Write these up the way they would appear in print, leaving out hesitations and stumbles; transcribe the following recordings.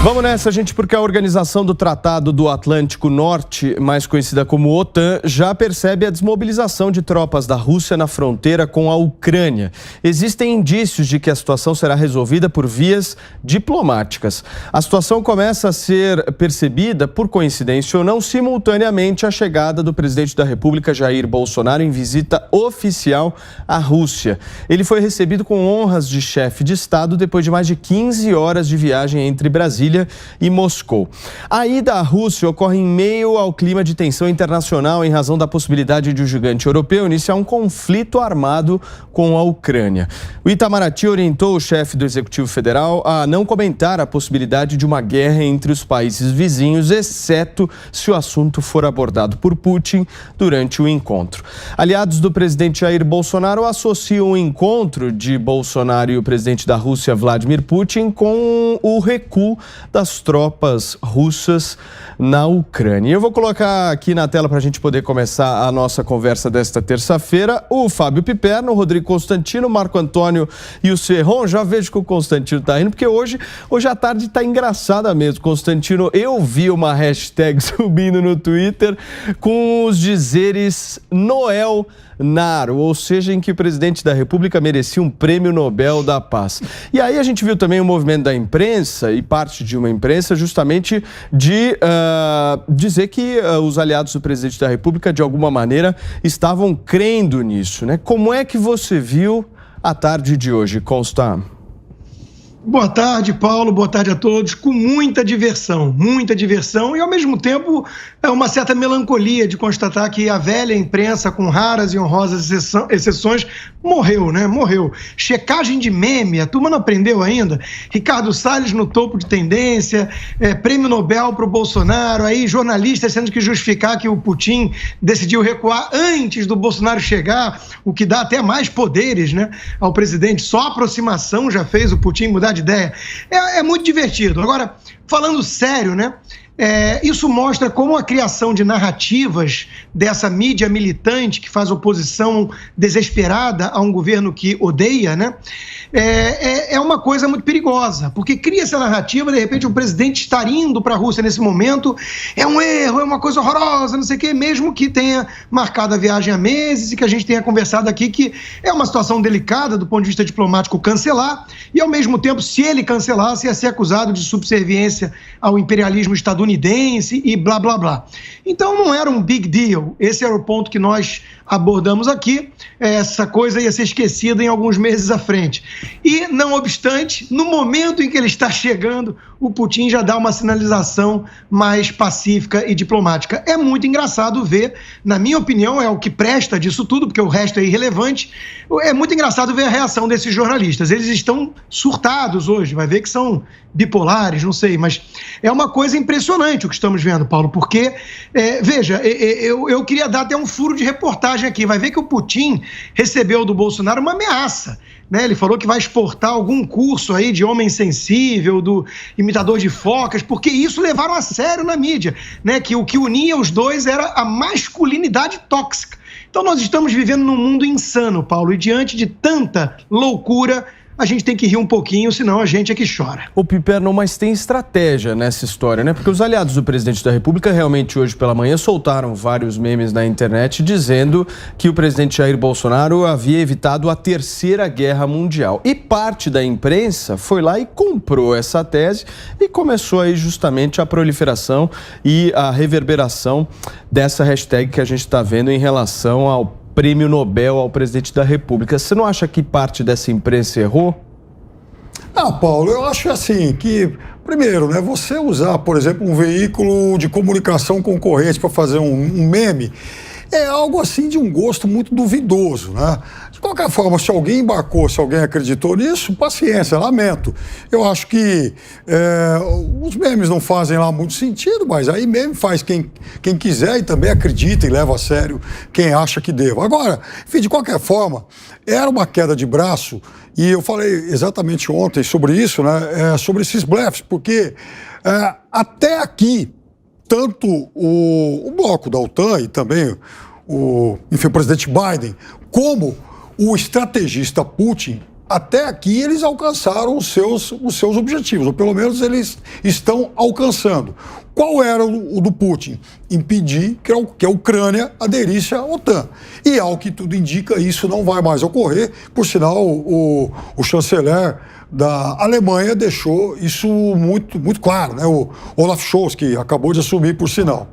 Vamos nessa, gente, porque a Organização do Tratado do Atlântico Norte, mais conhecida como OTAN, já percebe a desmobilização de tropas da Rússia na fronteira com a Ucrânia. Existem indícios de que a situação será resolvida por vias diplomáticas. A situação começa a ser percebida, por coincidência ou não, simultaneamente à chegada do presidente da República, Jair Bolsonaro, em visita oficial à Rússia. Ele foi recebido com honras de chefe de Estado depois de mais de 15 horas de viagem entre Brasília e Moscou. A ida à Rússia ocorre em meio ao clima de tensão internacional em razão da possibilidade de o gigante europeu iniciar um conflito armado com a Ucrânia. O Itamaraty orientou o chefe do Executivo Federal a não comentar a possibilidade de uma guerra entre os países vizinhos, exceto se o assunto for abordado por Putin durante o encontro. Aliados do presidente Jair Bolsonaro associam o encontro de Bolsonaro e o presidente da Rússia, Vladimir Putin, com o recuo das tropas russas na Ucrânia. Eu vou colocar aqui na tela para a gente poder começar a nossa conversa desta terça-feira o Fábio Piperno, o Rodrigo Constantino, o Marco Antônio e o Serron. Já vejo que o Constantino está indo, porque hoje à tarde está engraçada mesmo. Constantino, eu vi uma hashtag subindo no Twitter com os dizeres Noel Naro, ou seja, em que o presidente da República merecia um prêmio Nobel da Paz. E aí a gente viu também o movimento da imprensa e parte de uma imprensa justamente de dizer que os aliados do presidente da República de alguma maneira estavam crendo nisso, né? Como é que você viu a tarde de hoje, Consta? Boa tarde, Paulo. Boa tarde a todos. Com muita diversão e, ao mesmo tempo, uma certa melancolia de constatar que a velha imprensa, com raras e honrosas exceções, morreu, né? Morreu. Checagem de meme, a turma não aprendeu ainda. Ricardo Salles no topo de tendência, prêmio Nobel para o Bolsonaro, aí jornalistas tendo que justificar que o Putin decidiu recuar antes do Bolsonaro chegar, o que dá até mais poderes, né, ao presidente. Só a aproximação já fez o Putin mudar de ideia. É muito divertido. Agora, falando sério, né? Isso mostra como a criação de narrativas dessa mídia militante que faz oposição desesperada a um governo que odeia, né? É uma coisa muito perigosa, porque cria essa narrativa, de repente o presidente estar indo para a Rússia nesse momento é um erro, é uma coisa horrorosa, não sei o quê, mesmo que tenha marcado a viagem há meses e que a gente tenha conversado aqui que é uma situação delicada do ponto de vista diplomático cancelar, e ao mesmo tempo, se ele cancelasse, ia ser acusado de subserviência ao imperialismo estadunidense e blá, blá, blá. Então não era um big deal, esse era o ponto que nós abordamos aqui, essa coisa ia ser esquecida em alguns meses à frente. E, não obstante, no momento em que ele está chegando, o Putin já dá uma sinalização mais pacífica e diplomática. É muito engraçado ver, na minha opinião, é o que presta disso tudo, porque o resto é irrelevante, é muito engraçado ver a reação desses jornalistas. Eles estão surtados hoje, vai ver que são bipolares, não sei, mas é uma coisa impressionante o que estamos vendo, Paulo, porque, veja, eu queria dar até um furo de reportagem aqui, vai ver que o Putin recebeu do Bolsonaro uma ameaça, né? Ele falou que vai exportar algum curso aí de homem sensível, do imitador de focas, porque isso levaram a sério na mídia, né? Que o que unia os dois era a masculinidade tóxica. Então nós estamos vivendo num mundo insano, Paulo, e diante de tanta loucura, a gente tem que rir um pouquinho, senão a gente é que chora. Ô Piperno, mas tem estratégia nessa história, né? Porque os aliados do presidente da República realmente hoje pela manhã soltaram vários memes na internet dizendo que o presidente Jair Bolsonaro havia evitado a Terceira Guerra Mundial. E parte da imprensa foi lá e comprou essa tese e começou aí justamente a proliferação e a reverberação dessa hashtag que a gente está vendo em relação ao prêmio Nobel ao presidente da República. Você não acha que parte dessa imprensa errou? Paulo, eu acho assim que, primeiro, né, você usar, por exemplo, um veículo de comunicação concorrente para fazer um meme é algo assim de um gosto muito duvidoso, né? De qualquer forma, se alguém embarcou, se alguém acreditou nisso, paciência, lamento. Eu acho que os memes não fazem lá muito sentido, mas aí meme faz quem quiser e também acredita e leva a sério quem acha que deva. Agora, enfim, de qualquer forma, era uma queda de braço e eu falei exatamente ontem sobre isso, né? Sobre esses blefs, porque até aqui, tanto o bloco da OTAN e também o presidente Biden, como o estrategista Putin, até aqui eles alcançaram os seus objetivos, ou pelo menos eles estão alcançando. Qual era o do Putin? Impedir que a Ucrânia aderisse à OTAN. E, ao que tudo indica, isso não vai mais ocorrer. Por sinal, o chanceler da Alemanha deixou isso muito, muito claro, né? O Olaf Scholz, que acabou de assumir, por sinal.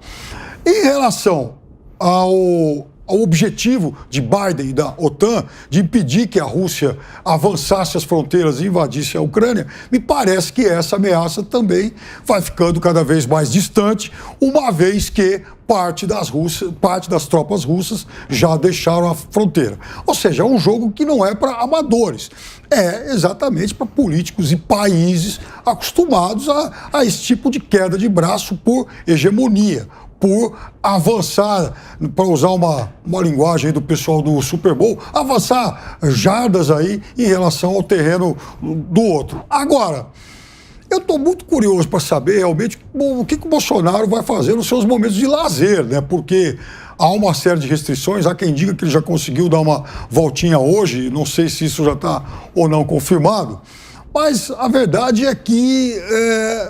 Em relação ao objetivo de Biden e da OTAN de impedir que a Rússia avançasse as fronteiras e invadisse a Ucrânia, me parece que essa ameaça também vai ficando cada vez mais distante, uma vez que parte das tropas russas já deixaram a fronteira. Ou seja, é um jogo que não é para amadores, é exatamente para políticos e países acostumados a esse tipo de queda de braço por hegemonia, por avançar, para usar uma linguagem do pessoal do Super Bowl, avançar jardas aí em relação ao terreno do outro. Agora, eu estou muito curioso para saber realmente o que o Bolsonaro vai fazer nos seus momentos de lazer, né? Porque há uma série de restrições, há quem diga que ele já conseguiu dar uma voltinha hoje, não sei se isso já está ou não confirmado. Mas a verdade é que,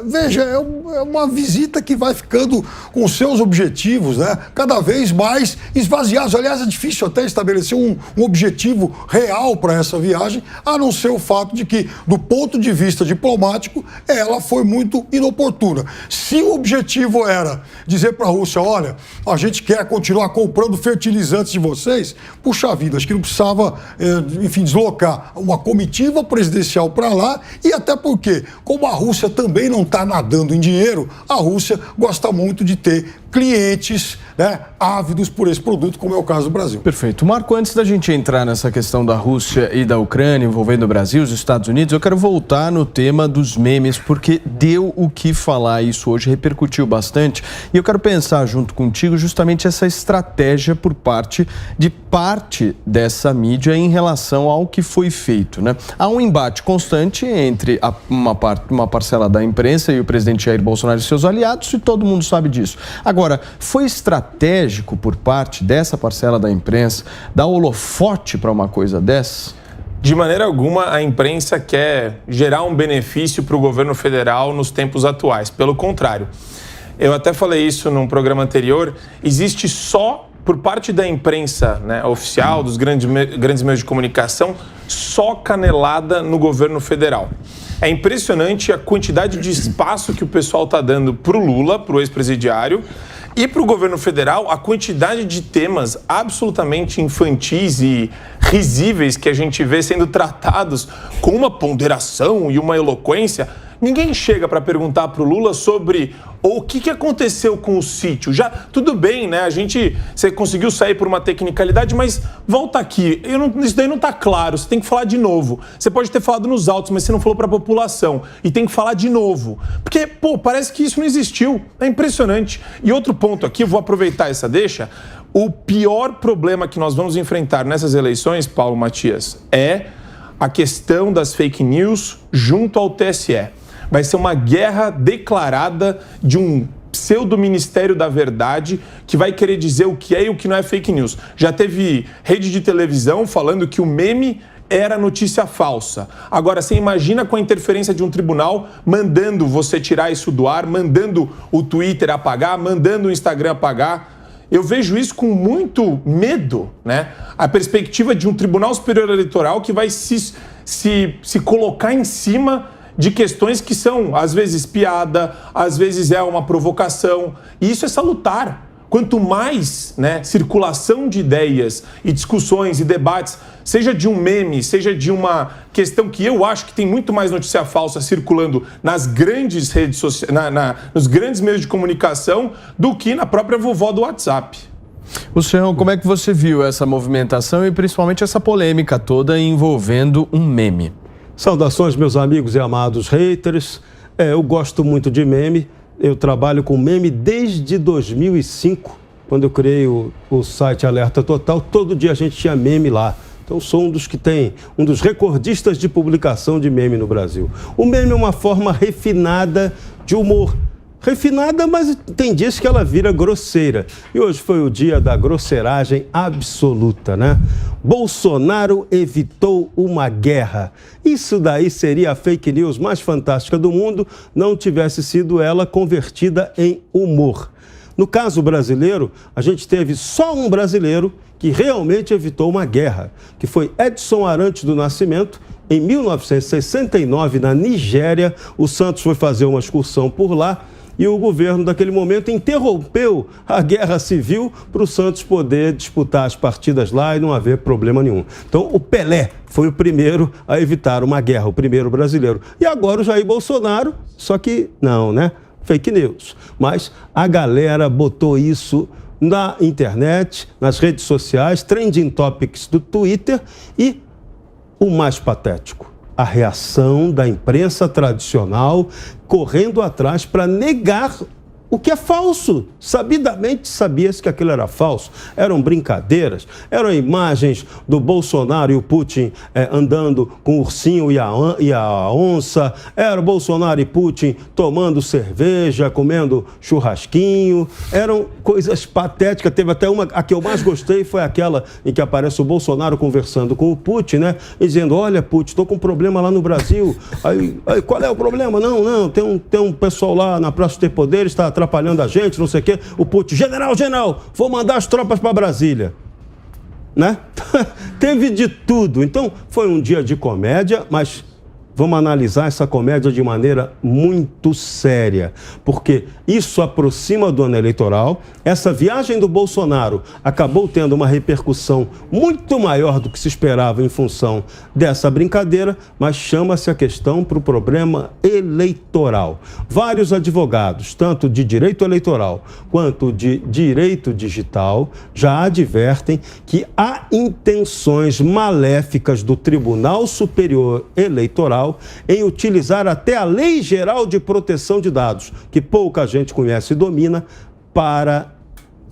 veja, é uma visita que vai ficando com seus objetivos, né, cada vez mais esvaziados. Aliás, é difícil até estabelecer um objetivo real para essa viagem, a não ser o fato de que, do ponto de vista diplomático, ela foi muito inoportuna. Se o objetivo era dizer para a Rússia, olha, a gente quer continuar comprando fertilizantes de vocês, puxa vida, acho que não precisava, enfim, deslocar uma comitiva presidencial para lá. E até porque, como a Rússia também não está nadando em dinheiro, a Rússia gosta muito de ter clientes, né, ávidos por esse produto, como é o caso do Brasil. Perfeito. Marco, antes da gente entrar nessa questão da Rússia e da Ucrânia envolvendo o Brasil e os Estados Unidos, eu quero voltar no tema dos memes, porque deu o que falar, isso hoje repercutiu bastante, e eu quero pensar junto contigo justamente essa estratégia por parte dessa mídia em relação ao que foi feito, né? Há um embate constante entre uma parcela da imprensa e o presidente Jair Bolsonaro e seus aliados, e todo mundo sabe disso. Agora, foi estratégico por parte dessa parcela da imprensa dar holofote para uma coisa dessa? De maneira alguma, a imprensa quer gerar um benefício para o governo federal nos tempos atuais. Pelo contrário, eu até falei isso num programa anterior, existe só, por parte da imprensa, né, oficial, dos grandes meios de comunicação, só canelada no governo federal. É impressionante a quantidade de espaço que o pessoal está dando para o Lula, para o ex-presidiário, e para o governo federal, a quantidade de temas absolutamente infantis e risíveis que a gente vê sendo tratados com uma ponderação e uma eloquência. Ninguém chega para perguntar para o Lula sobre o que aconteceu com o sítio. Já tudo bem, né? Você conseguiu sair por uma tecnicalidade, mas volta aqui. Isso daí não está claro. Você tem que falar de novo. Você pode ter falado nos autos, mas você não falou para a população. E tem que falar de novo. Porque, parece que isso não existiu. É impressionante. E outro ponto aqui, eu vou aproveitar essa deixa. O pior problema que nós vamos enfrentar nessas eleições, Paulo Matias, é a questão das fake news junto ao TSE. Vai ser uma guerra declarada de um pseudo-ministério da verdade que vai querer dizer o que é e o que não é fake news. Já teve rede de televisão falando que o meme era notícia falsa. Agora, você imagina com a interferência de um tribunal mandando você tirar isso do ar, mandando o Twitter apagar, mandando o Instagram apagar. Eu vejo isso com muito medo, né? A perspectiva de um Tribunal Superior Eleitoral que vai se colocar em cima de questões que são, às vezes, piada, às vezes é uma provocação. E isso é salutar. Quanto mais, né, circulação de ideias e discussões e debates, seja de um meme, seja de uma questão que eu acho que tem muito mais notícia falsa circulando nas grandes redes sociais, nos grandes meios de comunicação, do que na própria vovó do WhatsApp. Luciano, como é que você viu essa movimentação e principalmente essa polêmica toda envolvendo um meme? Saudações, meus amigos e amados haters. Eu gosto muito de meme. Eu trabalho com meme desde 2005, quando eu criei o site Alerta Total. Todo dia a gente tinha meme lá. Então, sou um dos recordistas de publicação de meme no Brasil. O meme é uma forma refinada de humor. refinada, mas tem dias que ela vira grosseira. E hoje foi o dia da grosseiragem absoluta, né? Bolsonaro evitou uma guerra. Isso daí seria a fake news mais fantástica do mundo, não tivesse sido ela convertida em humor. No caso brasileiro, a gente teve só um brasileiro que realmente evitou uma guerra, que foi Edson Arantes do Nascimento. Em 1969, na Nigéria, o Santos foi fazer uma excursão por lá e o governo daquele momento interrompeu a guerra civil para o Santos poder disputar as partidas lá e não haver problema nenhum. Então, o Pelé foi o primeiro a evitar uma guerra, o primeiro brasileiro. E agora o Jair Bolsonaro, só que não, né? Fake news. Mas a galera botou isso na internet, nas redes sociais, trending topics do Twitter e o mais patético, a reação da imprensa tradicional correndo atrás para negar o que é falso. Sabidamente sabia-se que aquilo era falso. Eram brincadeiras, eram imagens do Bolsonaro e o Putin andando com o ursinho e a onça. Era o Bolsonaro e Putin tomando cerveja, comendo churrasquinho. Eram coisas patéticas. Teve até uma, a que eu mais gostei foi aquela em que aparece o Bolsonaro conversando com o Putin, né? E dizendo, olha, Putin, estou com um problema lá no Brasil. Aí, qual é o problema? Não, tem um pessoal lá na Praça dos Três Poderes, está atrapalhando a gente, não sei o quê. O Putin, general, vou mandar as tropas para Brasília. Né? Teve de tudo. Então, foi um dia de comédia, mas vamos analisar essa comédia de maneira muito séria, porque isso aproxima do ano eleitoral. Essa viagem do Bolsonaro acabou tendo uma repercussão muito maior do que se esperava em função dessa brincadeira, mas chama-se a questão para o problema eleitoral. Vários advogados, tanto de direito eleitoral quanto de direito digital, já advertem que há intenções maléficas do Tribunal Superior Eleitoral em utilizar até a Lei Geral de Proteção de Dados, que pouca gente conhece e domina, para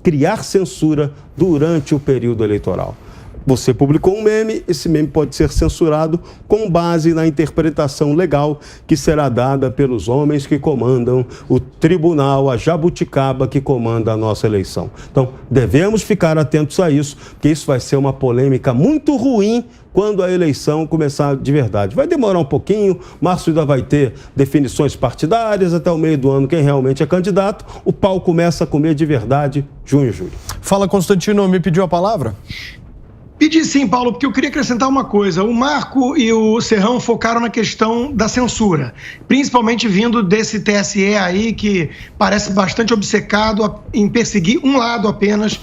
criar censura durante o período eleitoral. Você publicou um meme, esse meme pode ser censurado com base na interpretação legal que será dada pelos homens que comandam o tribunal, a jabuticaba que comanda a nossa eleição. Então, devemos ficar atentos a isso, porque isso vai ser uma polêmica muito ruim quando a eleição começar de verdade. Vai demorar um pouquinho, março ainda vai ter definições partidárias, até o meio do ano quem realmente é candidato, o pau começa a comer de verdade, junho e julho. Fala, Constantino, me pediu a palavra? Pedi sim, Paulo, porque eu queria acrescentar uma coisa. O Marco e o Serrão focaram na questão da censura, principalmente vindo desse TSE aí que parece bastante obcecado em perseguir um lado apenas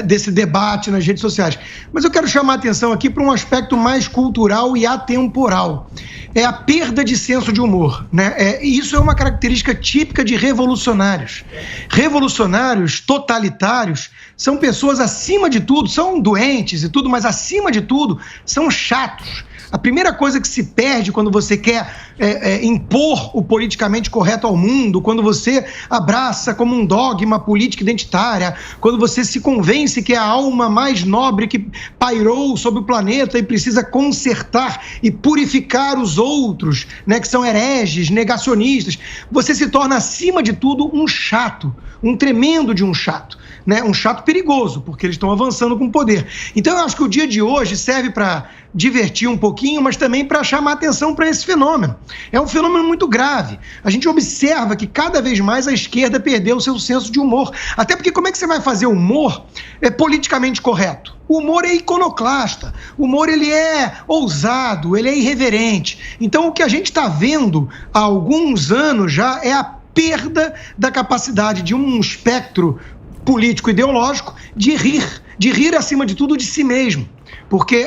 desse debate nas redes sociais. Mas eu quero chamar a atenção aqui para um aspecto mais cultural e atemporal. É a perda de senso de humor, né? Isso é uma característica típica de revolucionários. Revolucionários totalitários são pessoas, acima de tudo, são doentes e tudo, mas acima de tudo, são chatos. A primeira coisa que se perde quando você quer impor o politicamente correto ao mundo, quando você abraça como um dogma política identitária, quando você se convence que é a alma mais nobre que pairou sobre o planeta e precisa consertar e purificar os outros, né, que são hereges, negacionistas, você se torna, acima de tudo, um chato, um tremendo de um chato. Né, um chato perigoso, porque eles estão avançando com poder. Então eu acho que o dia de hoje serve para divertir um pouquinho, mas também para chamar atenção para esse fenômeno. É um fenômeno muito grave. A gente observa que cada vez mais a esquerda perdeu o seu senso de humor. Até porque como é que você vai fazer humor politicamente correto? O humor é iconoclasta, o humor ele é ousado, ele é irreverente. Então o que a gente está vendo há alguns anos já é a perda da capacidade de um espectro político ideológico de rir acima de tudo de si mesmo. Porque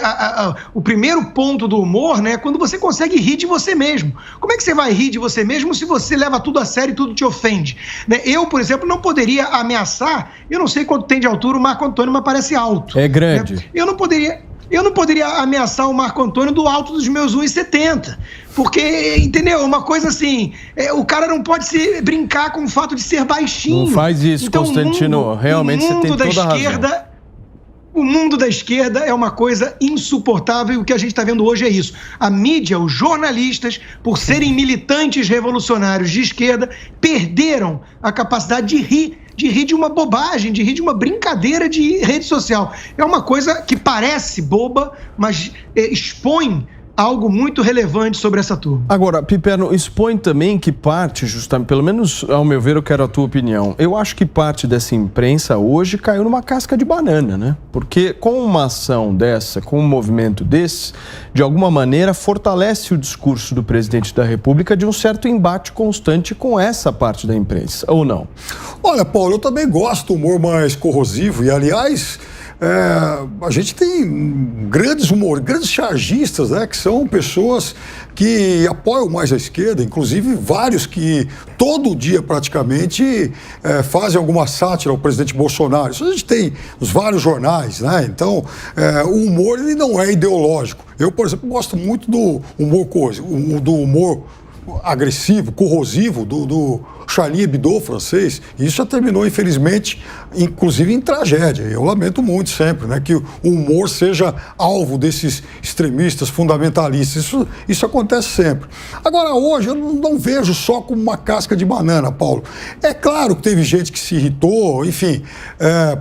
o primeiro ponto do humor, né, é quando você consegue rir de você mesmo. Como é que você vai rir de você mesmo se você leva tudo a sério e tudo te ofende? Né? Eu, por exemplo, não poderia ameaçar, eu não sei quanto tem de altura o Marco Antônio, mas parece alto. É grande. Né? Eu não poderia ameaçar o Marco Antônio do alto dos meus 1,70. Porque, entendeu? Uma coisa assim, o cara não pode brincar com o fato de ser baixinho. Não faz isso, então, Constantino. Realmente você tem toda a razão. O mundo da esquerda é uma coisa insuportável e o que a gente está vendo hoje é isso. A mídia, os jornalistas, por serem militantes revolucionários de esquerda, perderam a capacidade de rir de uma bobagem, de rir de uma brincadeira de rede social. É uma coisa que parece boba, mas expõe algo muito relevante sobre essa turma. Agora, Piperno, expõe também que parte, justamente, pelo menos ao meu ver, eu quero a tua opinião. Eu acho que parte dessa imprensa hoje caiu numa casca de banana, né? Porque com uma ação dessa, com um movimento desse, de alguma maneira fortalece o discurso do presidente da República de um certo embate constante com essa parte da imprensa, ou não? Olha, Paulo, eu também gosto do humor mais corrosivo e, aliás, a gente tem grandes chargistas, né, que são pessoas que apoiam mais a esquerda, inclusive vários que todo dia praticamente fazem alguma sátira ao presidente Bolsonaro. Isso a gente tem nos vários jornais, né? Então, o humor ele não é ideológico. Eu, por exemplo, gosto muito do humor agressivo, corrosivo do Charlie Hebdo francês. Isso já terminou, infelizmente, inclusive em tragédia. Eu lamento muito sempre, né, que o humor seja alvo desses extremistas fundamentalistas. Isso acontece sempre. Agora, hoje, eu não vejo só como uma casca de banana, Paulo. É claro que teve gente que se irritou, enfim,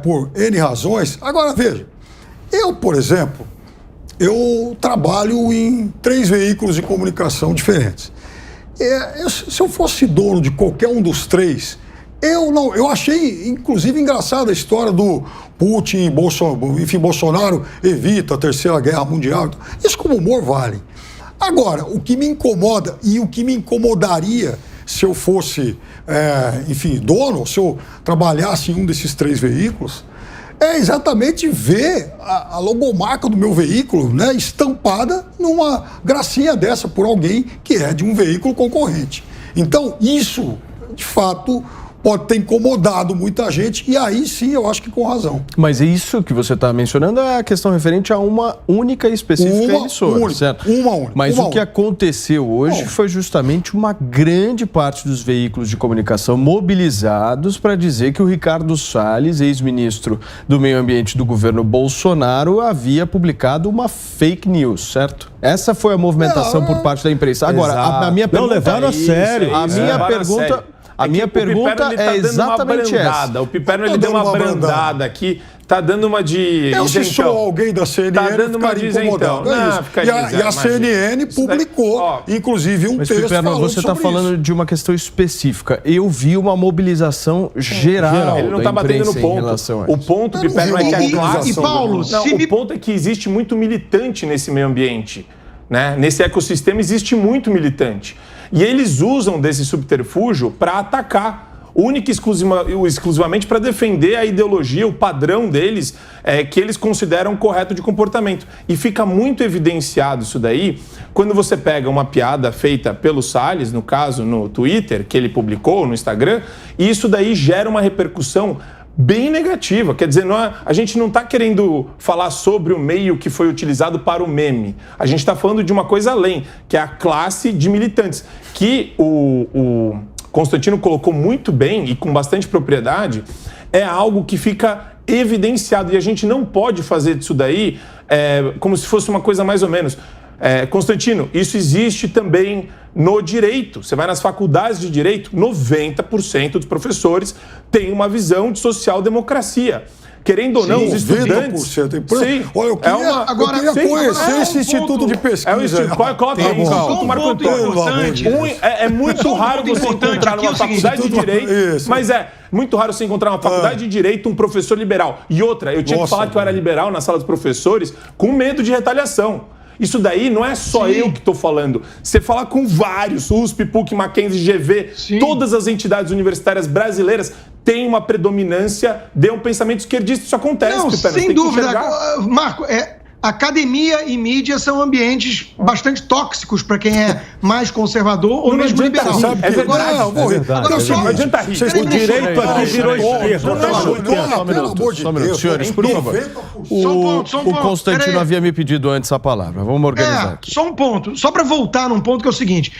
por N razões. Agora, veja, eu, por exemplo, eu trabalho em 3 veículos de comunicação diferentes. Se eu fosse dono de qualquer um dos 3, eu achei, inclusive, engraçada a história do Putin, Bolsonaro evita a Terceira Guerra Mundial. Isso como humor vale. Agora, o que me incomoda e o que me incomodaria se eu fosse, dono, se eu trabalhasse em um desses 3 veículos, é exatamente ver a logomarca do meu veículo, né, estampada numa gracinha dessa por alguém que é de um veículo concorrente. Então, isso, de fato, pode ter incomodado muita gente e aí sim eu acho que com razão. Mas isso que você está mencionando é a questão referente a uma única e específica emissora, certo? Uma única. Mas o que aconteceu hoje foi justamente uma grande parte dos veículos de comunicação mobilizados para dizer que o Ricardo Salles, ex-ministro do Meio Ambiente do governo Bolsonaro, havia publicado uma fake news, certo? Essa foi a movimentação por parte da imprensa. Agora, a minha pergunta... Não levaram a sério. A minha pergunta é exatamente essa. O Piperno ele deu uma brandada aqui, tá dando uma de... Se sou alguém da CNN, tá dando uma de isentão. E a CNN publicou, inclusive, um texto Piperno, falando você está falando de uma questão específica. Eu vi uma mobilização geral. Ele não está batendo no ponto. O ponto, Piperno, é que a classe... E, Paulo, o ponto é que existe muito militante nesse meio ambiente. Né? Nesse ecossistema existe muito militante. E eles usam desse subterfúgio para atacar, única e exclusivamente para defender a ideologia, o padrão deles, que eles consideram correto de comportamento. E fica muito evidenciado isso daí quando você pega uma piada feita pelo Salles, no caso no Twitter, que ele publicou no Instagram, e isso daí gera uma repercussão bem negativa. Quer dizer, a gente não está querendo falar sobre o meio que foi utilizado para o meme. A gente está falando de uma coisa além, que é a classe de militantes, que o Constantino colocou muito bem e com bastante propriedade, é algo que fica evidenciado. E a gente não pode fazer disso daí como se fosse uma coisa mais ou menos. Constantino, isso existe também no direito. Você vai nas faculdades de direito, 90% dos professores têm uma visão de social-democracia. Querendo ou não, os estudantes... Sim. Olha, eu queria conhecer esse instituto de pesquisa. Coloca aí, Marco Antônio. É muito raro você encontrar numa faculdade de direito, mas é muito raro você encontrar uma faculdade de direito um professor liberal. E outra, eu tinha que falar que eu era liberal na sala dos professores com medo de retaliação. Isso daí não é só eu que estou falando. Você fala com vários, USP, PUC, Mackenzie, GV, todas as entidades universitárias brasileiras têm uma predominância de um pensamento esquerdista. Isso acontece. Não, sem dúvida. Marco, academia e mídia são ambientes bastante tóxicos para quem é mais conservador ou mesmo liberal. É verdade. Não adianta rir. O direito aqui virou esquerda. Só um minuto, senhores, por favor. O Constantino havia me pedido antes a palavra. Vamos organizar aqui. Só um ponto. Só para voltar num ponto que é o seguinte.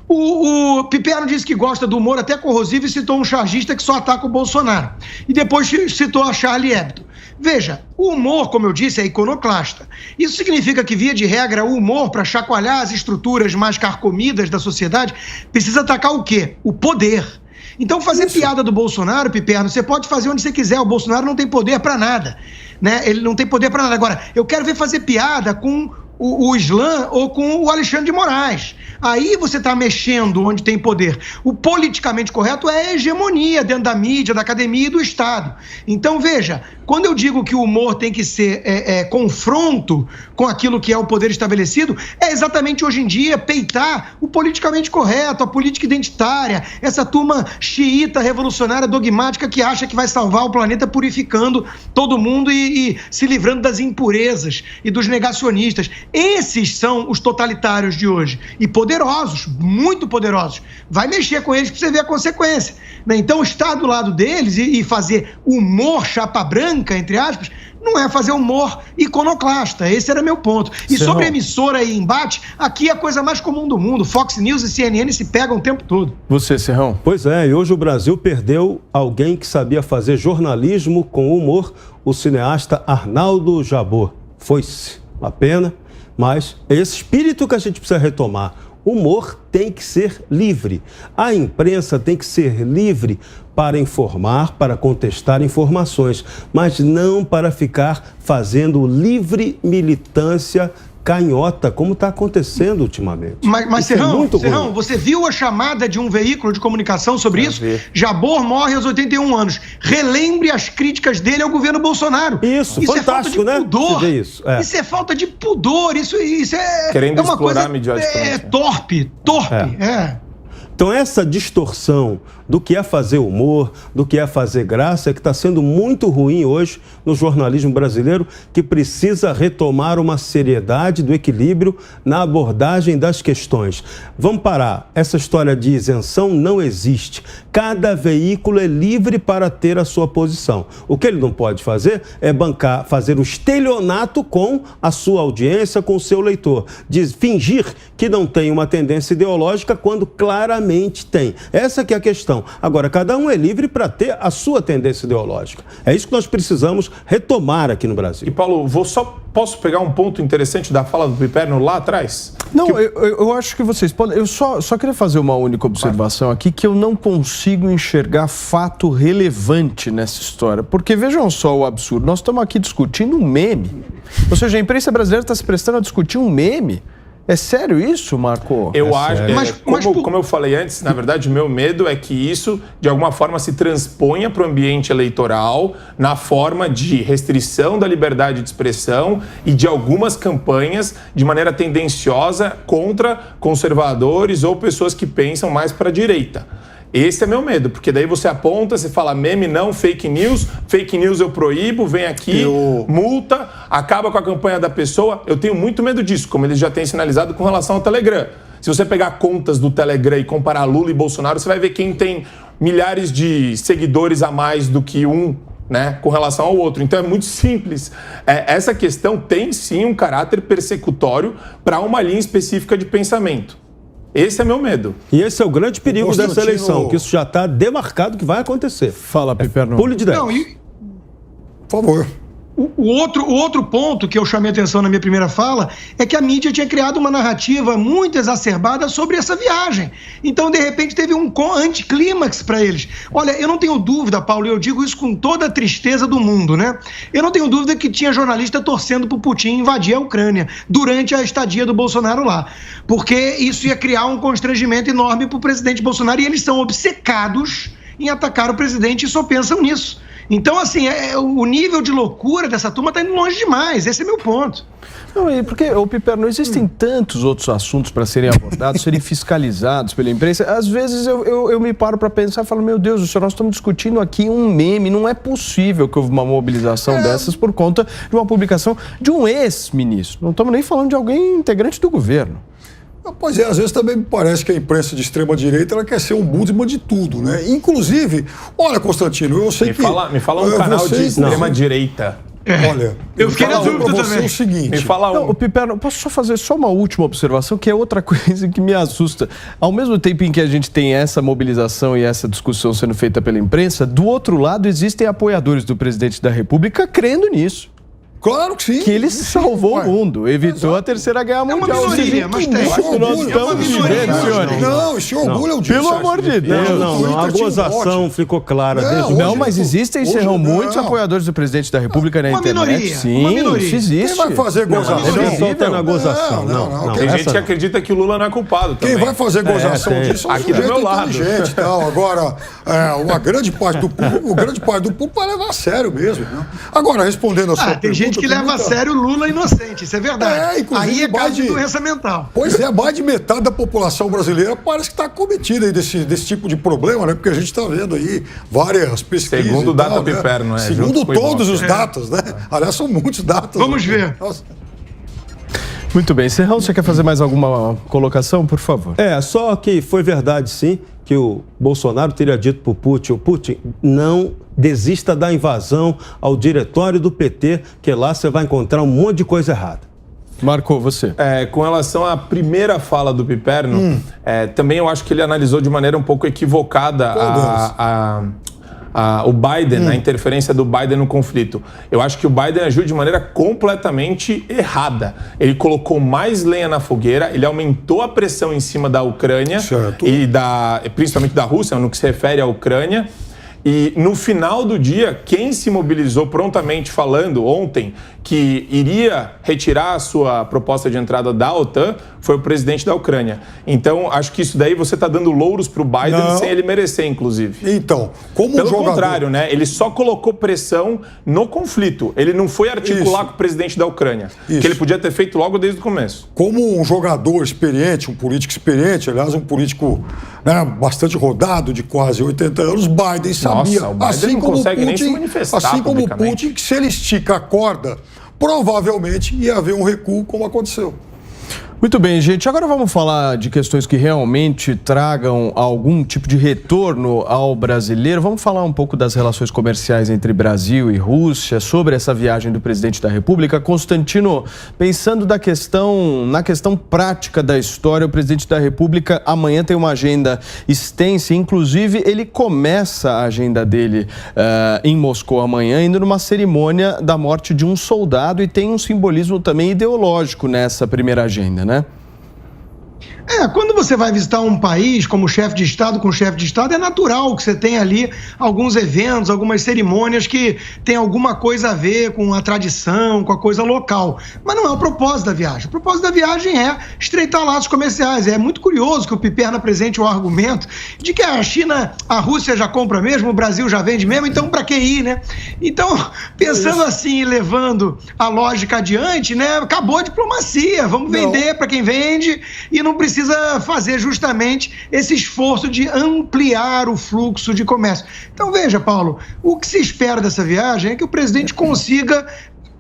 O Piperno disse que gosta do humor até corrosivo e citou um chargista que só ataca o Bolsonaro. E depois citou a Charlie Hebdo. Veja, o humor, como eu disse, é iconoclasta. Isso significa que, via de regra, o humor, para chacoalhar as estruturas mais carcomidas da sociedade, precisa atacar o quê? O poder. Então, fazer piada do Bolsonaro, Piperno, você pode fazer onde você quiser. O Bolsonaro não tem poder para nada, né? Ele não tem poder para nada. Agora, eu quero ver fazer piada com o Islã ou com o Alexandre de Moraes. Aí você está mexendo onde tem poder. O politicamente correto é a hegemonia dentro da mídia, da academia e do Estado. Então, veja, quando eu digo que o humor tem que ser confronto com aquilo que é o poder estabelecido, é exatamente hoje em dia peitar o politicamente correto, a política identitária, essa turma xiita, revolucionária, dogmática que acha que vai salvar o planeta purificando todo mundo e se livrando das impurezas e dos negacionistas. Esses são os totalitários de hoje. E poderosos, muito poderosos. Vai mexer com eles para você ver a consequência, né? Então, estar do lado deles e fazer humor chapa branca, entre aspas, não é fazer humor iconoclasta. Esse era meu ponto. E sobre emissora e embate, aqui é a coisa mais comum do mundo. Fox News e CNN se pegam o tempo todo. Você, Serrão? Pois é, e hoje o Brasil perdeu alguém que sabia fazer jornalismo com humor, o cineasta Arnaldo Jabor. Foi-se uma pena, mas é esse espírito que a gente precisa retomar. O humor tem que ser livre. A imprensa tem que ser livre para informar, para contestar informações, mas não para ficar fazendo livre militância canhota, como está acontecendo ultimamente. Mas Serrão, você viu a chamada de um veículo de comunicação sobre isso? Jabor morre aos 81 anos. Relembre as críticas dele ao governo Bolsonaro. Isso fantástico, é falta de pudor, né? Isso é falta de pudor. Isso é querendo uma explorar coisa mediaticamente. torpe. Então, essa distorção do que é fazer humor, do que é fazer graça, é que está sendo muito ruim hoje no jornalismo brasileiro, que precisa retomar uma seriedade do equilíbrio na abordagem das questões. Vamos parar. Essa história de isenção não existe. Cada veículo é livre para ter a sua posição. O que ele não pode fazer é fazer o estelionato com a sua audiência, com o seu leitor. Fingir que não tem uma tendência ideológica quando claramente tem. Essa que é a questão. Agora, cada um é livre para ter a sua tendência ideológica. É isso que nós precisamos retomar aqui no Brasil. E, Paulo, posso pegar um ponto interessante da fala do Piperno lá atrás? Não, eu acho que vocês podem... Eu só queria fazer uma única observação aqui, que eu não consigo enxergar fato relevante nessa história. Porque vejam só o absurdo. Nós estamos aqui discutindo um meme. Ou seja, a imprensa brasileira está se prestando a discutir um meme. É sério isso, Marco? Eu acho, como eu falei antes, na verdade, o meu medo é que isso, de alguma forma, se transponha para o ambiente eleitoral na forma de restrição da liberdade de expressão e de algumas campanhas de maneira tendenciosa contra conservadores ou pessoas que pensam mais para a direita. Esse é meu medo, porque daí você aponta, você fala meme não, fake news eu proíbo, vem aqui, multa, acaba com a campanha da pessoa. Eu tenho muito medo disso, como eles já têm sinalizado com relação ao Telegram. Se você pegar contas do Telegram e comparar Lula e Bolsonaro, você vai ver quem tem milhares de seguidores a mais do que um, né, com relação ao outro. Então é muito simples. Essa questão tem sim um caráter persecutório para uma linha específica de pensamento. Esse é meu medo. E esse é o grande perigo dessa eleição, que isso já está demarcado que vai acontecer. Fala, Piperno. Pulo de 10. Não, Por favor. O outro ponto que eu chamei atenção na minha primeira fala é que a mídia tinha criado uma narrativa muito exacerbada sobre essa viagem. Então, de repente, teve um anticlímax para eles. Olha, eu não tenho dúvida, Paulo, e eu digo isso com toda a tristeza do mundo, né? Eu não tenho dúvida que tinha jornalista torcendo para o Putin invadir a Ucrânia durante a estadia do Bolsonaro lá. Porque isso ia criar um constrangimento enorme para o presidente Bolsonaro e eles são obcecados em atacar o presidente e só pensam nisso. Então, assim, o nível de loucura dessa turma está indo longe demais. Esse é meu ponto. Não, porque, Piperno, existem tantos outros assuntos para serem abordados, serem fiscalizados pela imprensa. Às vezes eu me paro para pensar e falo, meu Deus do céu, nós estamos discutindo aqui um meme. Não é possível que houve uma mobilização dessas por conta de uma publicação de um ex-ministro. Não estamos nem falando de alguém integrante do governo. Pois é, às vezes também me parece que a imprensa de extrema-direita ela quer ser um ombudsman de tudo, né? Inclusive, olha, Constantino, eu sei me fala um canal de extrema-direita Olha, eu fiquei na dúvida pra você também. o seguinte. Me fala Não, Piperno, posso só fazer uma última observação, que é outra coisa que me assusta. Ao mesmo tempo em que a gente tem essa mobilização e essa discussão sendo feita pela imprensa, do outro lado existem apoiadores do presidente da República crendo nisso. Claro que sim. Que ele salvou Ué. o mundo, evitou a Terceira Guerra uma Mundial. minoria, mas tem. Isso que nós estamos vivendo, senhores. Não, esse orgulho é o disso. Pelo amor de Deus. Não, a gozação ficou clara desde o Não, mas existem, Serrão, muitos não. apoiadores do presidente da República na Uma internet. minoria, Sim, uma minoria. isso existe. Quem vai fazer gozação? Ele solta na gozação. Não. Tem gente que acredita que o Lula não é culpado também. Quem vai fazer gozação tem. disso é um Aqui do sujeito meu lado. inteligente e tal. Agora, uma grande parte do público vai levar a sério mesmo. Né? Agora, respondendo a sua pergunta... Tem gente que leva a sério o Lula inocente, isso é verdade. inclusive, Aí é caso mais de doença mental. Pois é, mais de metade da população brasileira parece que está cometida aí desse tipo de problema, né? Porque a gente está vendo aí várias pesquisas. Segundo o e tal, Data né? Piperno, Segundo junto com o todos Ibope. os datas, né? Aliás, são muitos datas. Vamos ver. Nossa. Muito bem. Serrão, você quer fazer mais alguma colocação, por favor? Só que foi verdade, sim, que o Bolsonaro teria dito para o Putin, não desista da invasão ao diretório do PT, que lá você vai encontrar um monte de coisa errada. Marcou, você. Com relação à primeira fala do Piperno, também eu acho que ele analisou de maneira um pouco equivocada o Biden, a interferência do Biden no conflito. Eu acho que o Biden agiu de maneira completamente errada. Ele colocou mais lenha na fogueira, ele aumentou a pressão em cima da Ucrânia e principalmente da Rússia, no que se refere à Ucrânia. E no final do dia, quem se mobilizou prontamente falando ontem que iria retirar a sua proposta de entrada da OTAN foi o presidente da Ucrânia. Então, acho que isso daí você está dando louros para o Biden sem ele merecer, inclusive. Então, como Pelo jogador... contrário, né? Ele só colocou pressão no conflito. Ele não foi articular com o presidente da Ucrânia, que ele podia ter feito logo desde o começo. Como um jogador experiente, um político experiente, aliás, um político bastante rodado, de quase 80 anos, Biden sabia, o Biden não consegue nem se manifestar assim como o publicamente. Putin, que se ele estica a corda, provavelmente ia haver um recuo, como aconteceu. Muito bem, gente. Agora vamos falar de questões que realmente tragam algum tipo de retorno ao brasileiro. Vamos falar um pouco das relações comerciais entre Brasil e Rússia, sobre essa viagem do presidente da República. Constantino, pensando na questão prática da história, o presidente da República amanhã tem uma agenda extensa. Inclusive, ele começa a agenda dele em Moscou amanhã, indo numa cerimônia da morte de um soldado, e tem um simbolismo também ideológico nessa primeira agenda, né? Quando você vai visitar um país como chefe de Estado com chefe de Estado, é natural que você tenha ali alguns eventos, algumas cerimônias que tem alguma coisa a ver com a tradição, com a coisa local. Mas não é o propósito da viagem. O propósito da viagem é estreitar laços comerciais. É muito curioso que o Piperno apresente o argumento de que a China, a Rússia já compra mesmo, o Brasil já vende mesmo, então para que ir, né? Então, pensando assim e levando a lógica adiante, né? Acabou a diplomacia, vamos vender para quem vende e não precisa fazer justamente esse esforço de ampliar o fluxo de comércio. Então, veja, Paulo, o que se espera dessa viagem é que o presidente consiga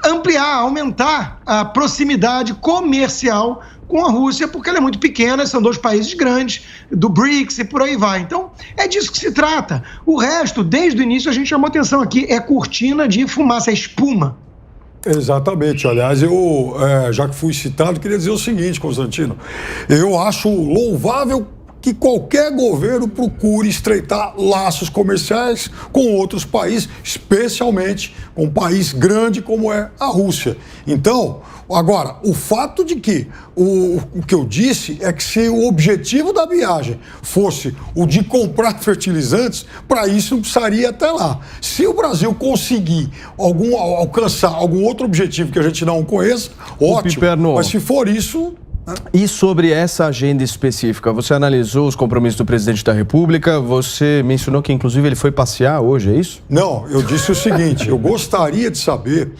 ampliar, aumentar a proximidade comercial com a Rússia, porque ela é muito pequena, são dois países grandes, do BRICS e por aí vai. Então, é disso que se trata. O resto, desde o início, a gente chamou atenção aqui, é cortina de fumaça, é espuma. Exatamente. Aliás, eu, já que fui citado, queria dizer o seguinte, Constantino. Eu acho louvável que qualquer governo procure estreitar laços comerciais com outros países, especialmente com um país grande como é a Rússia. Então, agora, o fato de que o que eu disse é que se o objetivo da viagem fosse o de comprar fertilizantes, para isso não precisaria ir até lá. Se o Brasil conseguir alcançar algum outro objetivo que a gente não conheça, ótimo. Piperno, mas se for isso... E sobre essa agenda específica, você analisou os compromissos do presidente da República, você mencionou que inclusive ele foi passear hoje, é isso? Não, eu disse o seguinte, eu gostaria de saber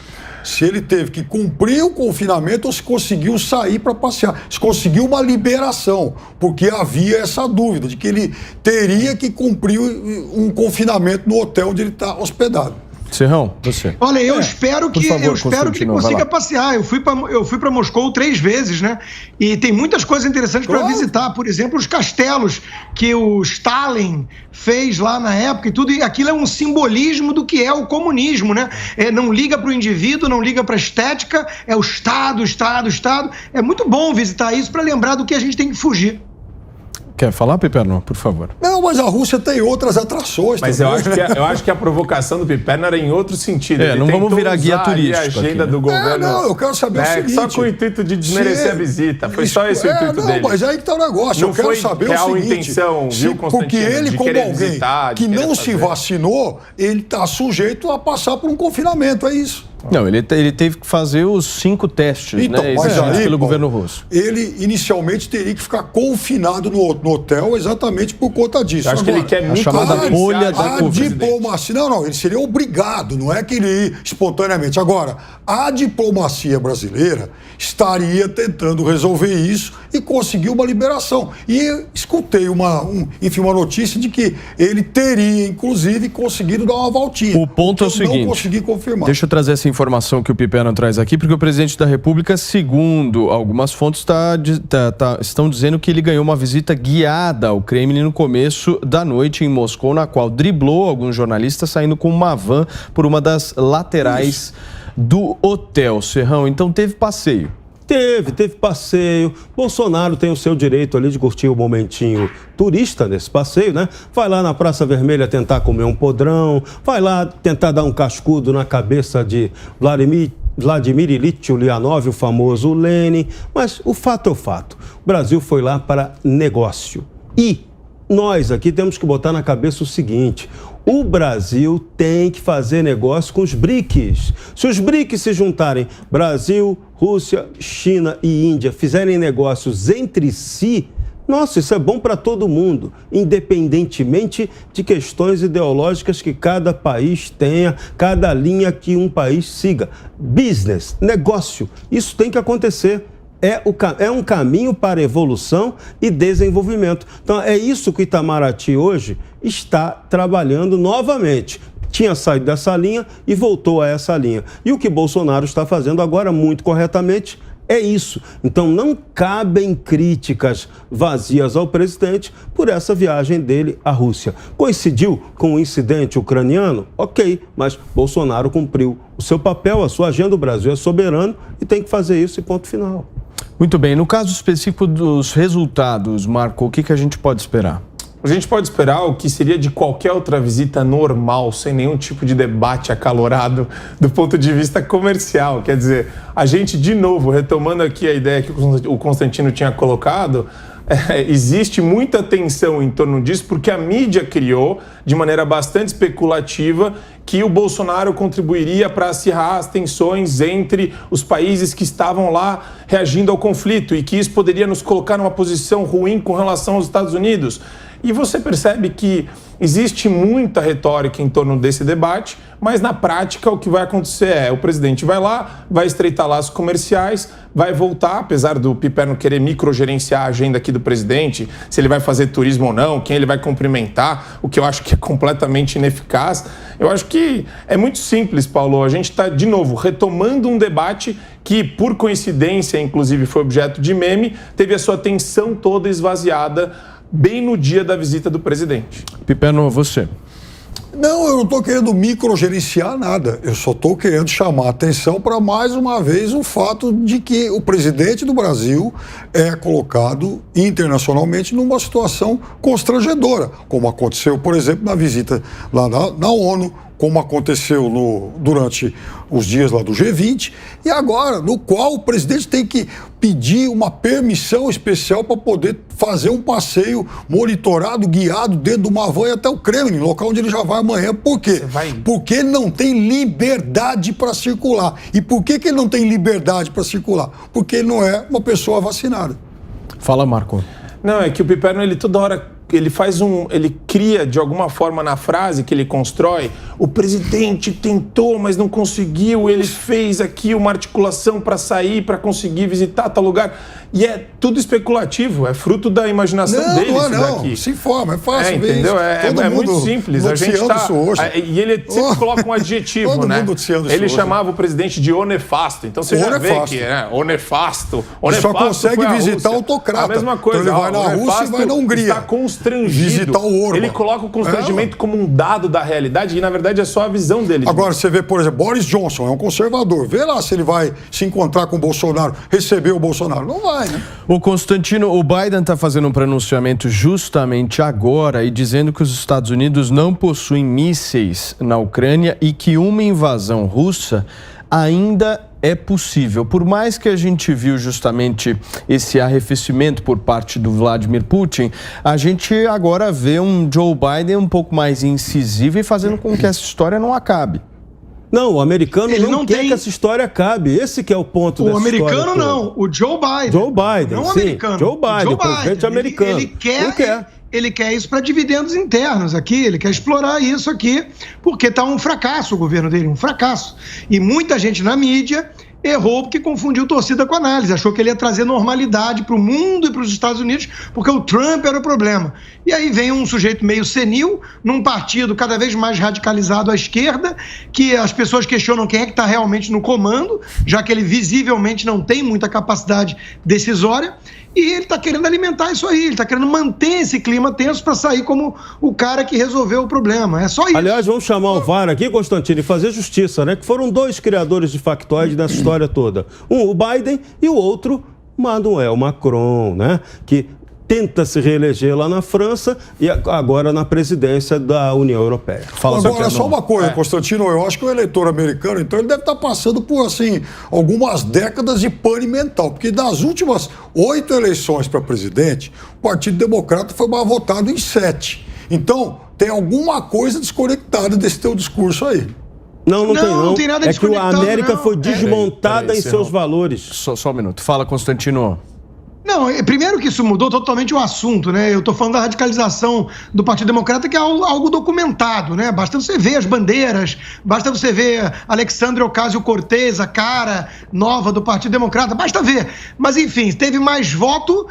se ele teve que cumprir o confinamento ou se conseguiu sair para passear, se conseguiu uma liberação, porque havia essa dúvida de que ele teria que cumprir um confinamento no hotel onde ele está hospedado. Serrão, você. Olha, eu espero que ele consiga passear. Eu fui para Moscou 3 vezes, né? E tem muitas coisas interessantes para visitar. Por exemplo, os castelos que o Stalin fez lá na época e tudo. E aquilo é um simbolismo do que é o comunismo, né? Não liga para o indivíduo, não liga para a estética. É o Estado, Estado, Estado. É muito bom visitar isso para lembrar do que a gente tem que fugir. Quer falar, Piperno, por favor? Não, mas a Rússia tem outras atrações. Mas eu acho que a provocação do Piperno era em outro sentido. Ele não vamos virar guia turístico. A agenda aqui, né? do governo. Não, eu quero saber o seguinte. Só com o intuito de desmerecer a visita. Foi só esse o intuito dele. Mas aí que tá o negócio. Eu quero saber o seguinte. Intenção, viu, porque ele, como alguém que não se vacinou, ele está sujeito a passar por um confinamento. É isso. Não, ele teve que fazer os 5 testes, então, né, mas aí, pelo governo russo. Ele inicialmente teria que ficar confinado no hotel exatamente por conta disso. Acho que ele quer a chamada bolha da diplomacia. Não, ele seria obrigado, não é que ele ia espontaneamente. Agora, a diplomacia brasileira estaria tentando resolver isso e conseguiu uma liberação. E escutei uma notícia de que ele teria, inclusive, conseguido dar uma voltinha. O ponto é o seguinte. Não consegui confirmar. Deixa eu trazer essa informação que o Piperno traz aqui, porque o presidente da República, segundo algumas fontes, estão dizendo que ele ganhou uma visita guiada ao Kremlin no começo da noite em Moscou, na qual driblou alguns jornalistas saindo com uma van por uma das laterais do hotel. Serrão, então teve passeio. Teve passeio. Bolsonaro tem o seu direito ali de curtir o momentinho turista nesse passeio, né? Vai lá na Praça Vermelha tentar comer um podrão, vai lá tentar dar um cascudo na cabeça de Vladimir Ilyich Ulyanov, o famoso Lenin. Mas o fato é o fato. O Brasil foi lá para negócio. E nós aqui temos que botar na cabeça o seguinte: o Brasil tem que fazer negócio com os BRICS. Se os BRICS se juntarem, Brasil, Rússia, China e Índia, fizerem negócios entre si, nossa, isso é bom para todo mundo, independentemente de questões ideológicas que cada país tenha, cada linha que um país siga. Business, negócio, isso tem que acontecer. É um caminho para evolução e desenvolvimento. Então, é isso que o Itamaraty hoje está trabalhando novamente. Tinha saído dessa linha e voltou a essa linha. E o que Bolsonaro está fazendo agora, muito corretamente, é isso. Então, não cabem críticas vazias ao presidente por essa viagem dele à Rússia. Coincidiu com o incidente ucraniano? Ok, mas Bolsonaro cumpriu o seu papel, a sua agenda. O Brasil é soberano e tem que fazer isso e ponto final. Muito bem. No caso específico dos resultados, Marco, o que a gente pode esperar? A gente pode esperar o que seria de qualquer outra visita normal, sem nenhum tipo de debate acalorado do ponto de vista comercial. Quer dizer, a gente, de novo, retomando aqui a ideia que o Constantino tinha colocado, existe muita tensão em torno disso, porque a mídia criou, de maneira bastante especulativa, que o Bolsonaro contribuiria para acirrar as tensões entre os países que estavam lá reagindo ao conflito e que isso poderia nos colocar numa posição ruim com relação aos Estados Unidos. E você percebe que existe muita retórica em torno desse debate, mas na prática o que vai acontecer é o presidente vai lá, vai estreitar laços comerciais, vai voltar, apesar do Piperno querer microgerenciar a agenda aqui do presidente, se ele vai fazer turismo ou não, quem ele vai cumprimentar, o que eu acho que é completamente ineficaz. Eu acho que é muito simples, Paulo. A gente está, de novo, retomando um debate que, por coincidência, inclusive foi objeto de meme, teve a sua atenção toda esvaziada bem no dia da visita do presidente. Piperno, você. Não, eu não estou querendo microgerenciar nada. Eu só estou querendo chamar a atenção para, mais uma vez, o fato de que o presidente do Brasil é colocado internacionalmente numa situação constrangedora, como aconteceu, por exemplo, na visita lá na ONU, como aconteceu durante os dias lá do G20, e agora, no qual o presidente tem que pedir uma permissão especial para poder fazer um passeio monitorado, guiado dentro de uma van até o Kremlin, local onde ele já vai amanhã. Por quê? Porque ele não tem liberdade para circular. E por que ele não tem liberdade para circular? Porque ele não é uma pessoa vacinada. Fala, Marco. Não, é que o Piperno, ele toda hora... Ele cria, de alguma forma, na frase que ele constrói, o presidente tentou, mas não conseguiu, ele fez aqui uma articulação para sair, para conseguir visitar tal lugar. E é tudo especulativo, é fruto da imaginação dele isso daqui. Se informa, é fácil ver entendeu? isso. É muito simples. A gente tá, e ele sempre coloca um adjetivo, todo né? Mundo ele chamava o presidente de o nefasto. Então você já vê que o nefasto. Ele só consegue visitar o autocrata. A mesma coisa. Então ele vai na Rússia e vai na Hungria. Está constrangido. Visitar o Orban. Ele coloca o constrangimento como um dado da realidade e na verdade é só a visão dele. Agora você vê, por exemplo, Boris Johnson é um conservador. Vê lá se ele vai se encontrar com o Bolsonaro, receber o Bolsonaro. Não vai, né? O Constantino, o Biden está fazendo um pronunciamento justamente agora e dizendo que os Estados Unidos não possuem mísseis na Ucrânia e que uma invasão russa ainda é possível. Por mais que a gente viu justamente esse arrefecimento por parte do Vladimir Putin, a gente agora vê um Joe Biden um pouco mais incisivo e fazendo com que essa história não acabe. Não, o americano não quer que essa história acabe. Esse que é o ponto dessa história. O americano não, o Joe Biden. Joe Biden, não o sim. americano. Joe Biden, o presidente americano. Ele quer isso para dividendos internos aqui, ele quer explorar isso aqui, porque está um fracasso o governo dele, um fracasso. E muita gente na mídia errou porque confundiu torcida com análise, achou que ele ia trazer normalidade para o mundo e para os Estados Unidos, porque o Trump era o problema. E aí vem um sujeito meio senil, num partido cada vez mais radicalizado à esquerda, que as pessoas questionam quem é que está realmente no comando, já que ele visivelmente não tem muita capacidade decisória, e ele está querendo alimentar isso aí, ele está querendo manter esse clima tenso para sair como o cara que resolveu o problema. É só isso. Aliás, vamos chamar o VAR aqui, Constantino, e fazer justiça, né? Que foram dois criadores de factoide nessa história toda. Um, o Biden, e o outro, Emmanuel Macron, né? Que tenta se reeleger lá na França e agora na presidência da União Europeia. Agora, só uma coisa, Constantino, eu acho que o eleitor americano, então, ele deve estar passando por, assim, algumas décadas de pane mental, porque das últimas 8 eleições para presidente, o Partido Democrata foi mais votado em 7. Então, tem alguma coisa desconectada desse teu discurso aí. Não tem nada de que a América foi desmontada em seus valores. Só um minuto. Fala, Constantino. Não, primeiro que isso mudou totalmente o assunto, né? Eu estou falando da radicalização do Partido Democrata, que é algo documentado, né? Basta você ver as bandeiras, basta você ver Alexandre Ocasio-Cortez, a cara nova do Partido Democrata, basta ver. Mas, enfim, teve mais voto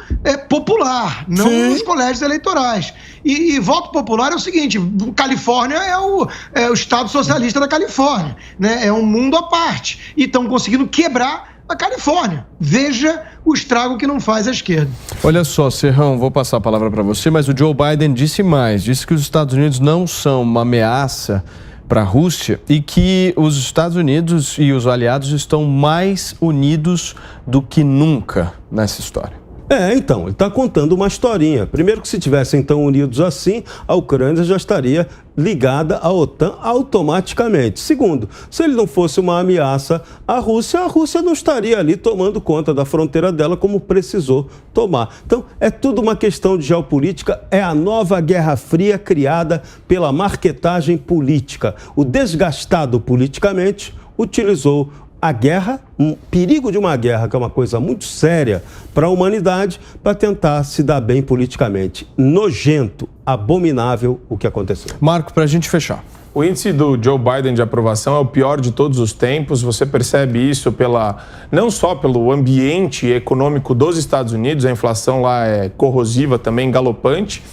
popular, não nos colégios eleitorais. E voto popular é o seguinte, Califórnia é o estado socialista da Califórnia, né? É um mundo à parte. E estão conseguindo quebrar a Califórnia. Veja o estrago que não faz a esquerda. Olha só, Serrão, vou passar a palavra para você, mas o Joe Biden disse mais, disse que os Estados Unidos não são uma ameaça para a Rússia e que os Estados Unidos e os aliados estão mais unidos do que nunca nessa história. Então, ele está contando uma historinha. Primeiro que se tivessem tão unidos assim, a Ucrânia já estaria ligada à OTAN automaticamente. Segundo, se ele não fosse uma ameaça à Rússia não estaria ali tomando conta da fronteira dela como precisou tomar. Então, é tudo uma questão de geopolítica, é a nova Guerra Fria criada pela marquetagem política. O desgastado politicamente utilizou a guerra, um perigo de uma guerra, que é uma coisa muito séria para a humanidade, para tentar se dar bem politicamente. Nojento, abominável o que aconteceu. Marco, para a gente fechar. O índice do Joe Biden de aprovação é o pior de todos os tempos. Você percebe isso não só pelo ambiente econômico dos Estados Unidos, a inflação lá é corrosiva também, galopante,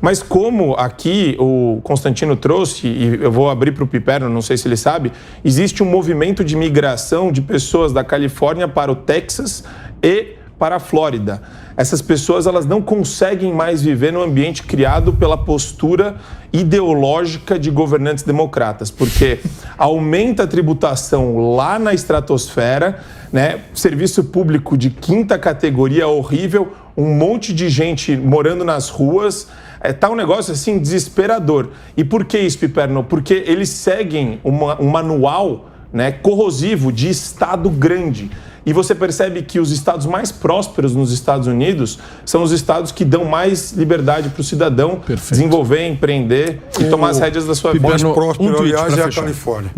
mas como aqui o Constantino trouxe, e eu vou abrir para o Piperno, não sei se ele sabe, existe um movimento de migração de pessoas da Califórnia para o Texas e para a Flórida. Essas pessoas elas não conseguem mais viver no ambiente criado pela postura ideológica de governantes democratas, porque aumenta a tributação lá na estratosfera, né? Serviço público de 5ª categoria horrível, um monte de gente morando nas ruas. Tá um negócio assim desesperador. E por que isso, Piperno? Porque eles seguem um manual, né, corrosivo de Estado grande. E você percebe que os estados mais prósperos nos Estados Unidos são os estados que dão mais liberdade para o cidadão desenvolver, empreender e tomar as rédeas da sua vida. O mais próspero, aliás, é a Califórnia.